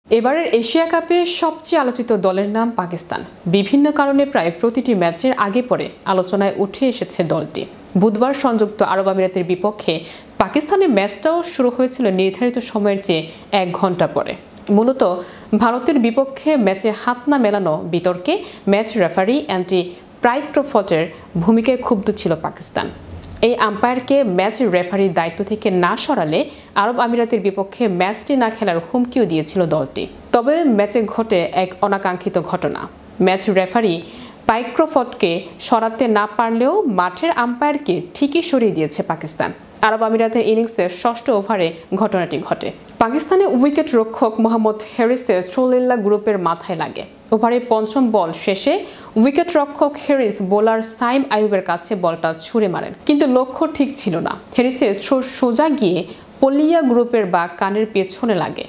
এবারের এশিয়া কাপে সবচেয়ে আলোচিত দলের নাম পাকিস্তান। বিভিন্ন কারণে প্রায় প্রতিটি ম্যাচের আগে পরে আলোচনায় উঠে এসেছে দলটি। বুধবার সংযুক্ত আরব আমিরাতের বিপক্ষে পাকিস্তানের ম্যাচটাও শুরু হয়েছিল নির্ধারিত সময়ের চেয়ে 1 ঘন্টা পরে। মূলত ভারতের বিপক্ষে ম্যাচে হাত না মেলানো বিতর্কে ম্যাচ রেফারি অ্যান্টি প্রাইক্রোফটের ভূমিকায় ক্ষুব্ধ ছিল পাকিস্তান। এই আম্পায়ারকে ম্যাচ রেফারির দায়িত্ব থেকে না সরালে আরব আমিরাতের বিপক্ষে ম্যাচটি না খেলার হুমকিও দিয়েছিল দলটি। তবে ম্যাচে ঘটে এক অনাকাঙ্ক্ষিত ঘটনা। ম্যাচ রেফারি প্রাইক্রোফটকে সরাতে না পারলেও মাঠের আম্পায়ারকে ঠিকই সরিয়ে দিয়েছে পাকিস্তান। আরব আমিরাতের ইনিংসের 6ষ্ঠ ওভারে ঘটনাটি ঘটে। পাকিস্তানের উইকেট রক্ষক মোহাম্মদ হ্যারিসের থ্রোলিল্লা গ্রুপের মাথায় লাগে। ওভারে 5ম বল শেষে উইকেট রক্ষক হ্যারিস বোলার সাইম আইয়ুবের কাছে বলটা ছুঁড়ে মারেন, কিন্তু লক্ষ্য ঠিক ছিল না। হ্যারিসের সোজা গিয়ে পলিয়া গ্রুপের বা কানের পেছনে লাগে।